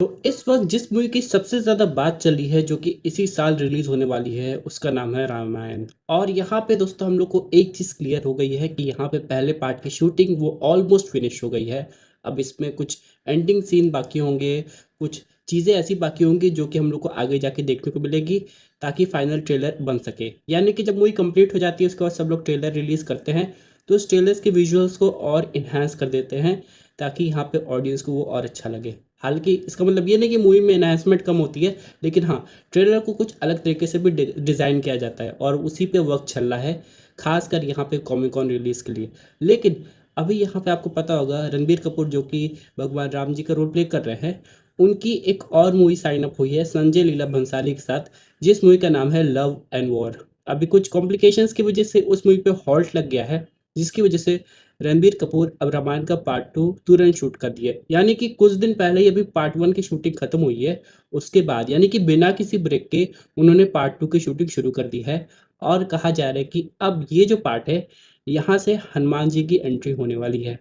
तो इस वक़्त जिस मूवी की सबसे ज़्यादा बात चली है जो कि इसी साल रिलीज़ होने वाली है, उसका नाम है रामायण। और यहाँ पे दोस्तों हम लोग को एक चीज़ क्लियर हो गई है कि यहाँ पे पहले पार्ट की शूटिंग वो ऑलमोस्ट फिनिश हो गई है। अब इसमें कुछ एंडिंग सीन बाकी होंगे, कुछ चीज़ें ऐसी बाकी होंगी जो कि हम लोग को आगे जाके देखने को मिलेगी ताकि फाइनल ट्रेलर बन सके। यानी कि जब मूवी कंप्लीट हो जाती है उसके बाद सब लोग ट्रेलर रिलीज़ करते हैं, तो उस ट्रेलर्स के विजुअल्स को और एनहांस कर देते हैं ताकि यहाँ पे ऑडियंस को वो और अच्छा लगे। हालाँकि इसका मतलब ये नहीं कि मूवी में एनहांसमेंट कम होती है, लेकिन हाँ, ट्रेलर को कुछ अलग तरीके से भी डिज़ाइन किया जाता है और उसी पे वर्क चल रहा है, ख़ासकर यहाँ पे कॉमिक कॉन रिलीज़ के लिए। लेकिन अभी यहाँ पे आपको पता होगा रणबीर कपूर जो कि भगवान राम जी का रोल प्ले कर रहे हैं, उनकी एक और मूवी साइन अप हुई है संजय लीला भंसाली के साथ, जिस मूवी का नाम है लव एंड वॉर। अभी कुछ कॉम्प्लिकेशंस की वजह से उस मूवी पे हॉल्ट लग गया है, जिसकी वजह से रणबीर कपूर अब रामायण का पार्ट 2 तुरंत शूट कर दिए। यानी कि कुछ दिन पहले ही अभी पार्ट 1 की शूटिंग खत्म हुई है। उसके बाद यानी कि बिना किसी ब्रेक के उन्होंने पार्ट 2 की शूटिंग शुरू कर दी है और कहा जा रहा है कि अब ये जो पार्ट है, यहाँ से हनुमान जी की एंट्री होने वाली है।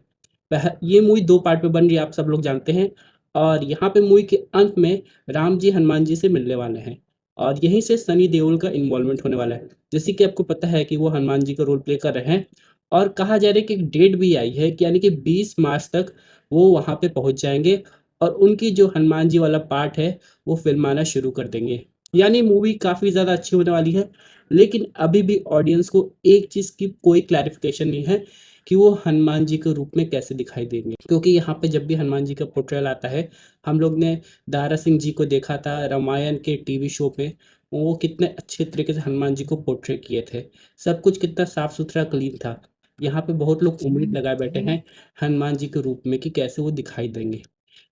ये मूवी 2 पार्ट में बन रही है, आप सब लोग जानते हैं। और यहाँ पे मूवी के अंत में राम जी हनुमान जी से मिलने वाले हैं और यहीं से सनी देओल का इन्वॉल्वमेंट होने वाला है। जैसे कि आपको पता है कि वो हनुमान जी का रोल प्ले कर रहे हैं और कहा जा रहा है कि एक डेट भी आई है कि यानी कि 20 मार्च तक वो वहाँ पे पहुँच जाएँगे और उनकी जो हनुमान जी वाला पार्ट है, वो फ़िल्माना शुरू कर देंगे। यानी मूवी काफ़ी ज़्यादा अच्छी होने वाली है, लेकिन अभी भी ऑडियंस को एक चीज़ की कोई क्लैरिफ़िकेशन नहीं है कि वो हनुमान जी के रूप में कैसे दिखाई देंगे। क्योंकि यहाँ पे जब भी हनुमान जी का पोर्ट्रेयल आता है, हम लोग ने दारा सिंह जी को देखा था रामायण के टीवी शो पे, वो कितने अच्छे तरीके से हनुमान जी को पोर्ट्रे किए थे। सब कुछ कितना साफ-सुथरा क्लीन था। यहाँ पे बहुत लोग उम्मीद लगाए बैठे हैं हनुमान जी के रूप में कि कैसे वो दिखाई देंगे।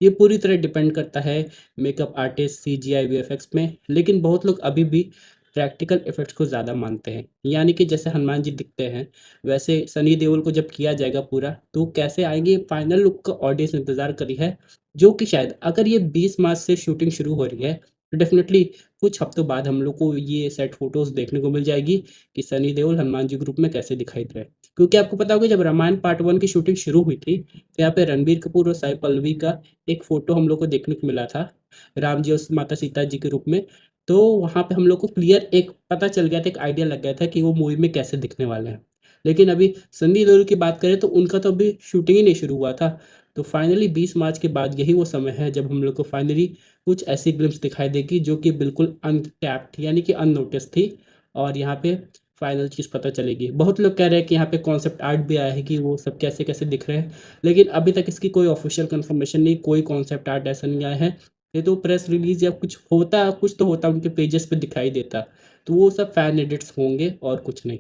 ये पूरी तरह डिपेंड करता है मेकअप आर्टिस्ट, सीजीआई, वीएफएक्स में, लेकिन बहुत लोग अभी भी प्रैक्टिकल इफ़ेक्ट्स को ज़्यादा मानते हैं। यानी कि जैसे हनुमान जी दिखते हैं, वैसे सनी देओल को जब किया जाएगा पूरा, तो कैसे आएँगे फाइनल लुक का ऑडियंस इंतज़ार कर रही है, जो कि शायद अगर ये 20 मार्च से शूटिंग शुरू हो रही है, तो डेफ़िनेटली कुछ हफ्तों बाद हम लोग को ये सेट फ़ोटोज़ देखने को मिल जाएगी कि सनी देओल हनुमान जी ग्रुप में कैसे दिखाई दे रहे हैं। क्योंकि आपको पता होगा जब रामायण पार्ट 1 की शूटिंग शुरू हुई थी, तो यहाँ पे रणबीर कपूर और साई पल्लवी का एक फ़ोटो हम लोग को देखने को मिला था, राम जी और माता सीता जी के रूप में। तो वहाँ पे हम लोग को क्लियर एक पता चल गया था, एक आइडिया लग गया था कि वो मूवी में कैसे दिखने वाले हैं। लेकिन अभी सनी देओल की बात करें तो उनका तो अभी शूटिंग ही नहीं शुरू हुआ था। तो फाइनली 20 मार्च के बाद यही वो समय है जब हम लोग को फाइनली कुछ ऐसी ग्लिम्प्स दिखाई देगी जो कि बिल्कुल अनटैप्ड यानी कि अननोटिस थी और यहाँ पे फाइनल चीज़ पता चलेगी। बहुत लोग कह रहे हैं कि यहाँ पे कॉन्सेप्ट आर्ट भी आया है कि वो सब कैसे-कैसे दिख रहे हैं। लेकिन अभी तक इसकी कोई ऑफ़िशियल कन्फर्मेशन नहीं, कोई कॉन्सेप्ट आर्ट ऐसा नहीं आया है। ये तो प्रेस रिलीज़ या कुछ तो होता उनके पेजेस पे दिखाई देता। तो वो सब फैन एडिट्स होंगे और कुछ नहीं।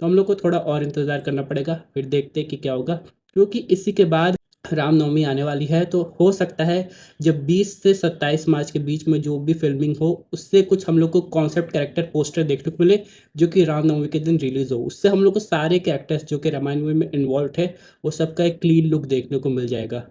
तो हम लोग को थोड़ा और इंतज़ार करना पड़ेगा, फिर देखते हैं कि क्या होगा। क्योंकि इसी के बाद रामनवमी आने वाली है, तो हो सकता है जब 20 से 27 मार्च के बीच में जो भी फ़िल्मिंग हो, उससे कुछ हम लोग को कॉन्सेप्ट कैरेक्टर पोस्टर देखने को मिले, जो कि रामनवमी के दिन रिलीज़ हो। उससे हम लोग को सारे कैरेक्टर्स जो कि रामायण मूवी में इन्वॉल्व्ड है, वो सबका एक क्लीन लुक देखने को मिल जाएगा।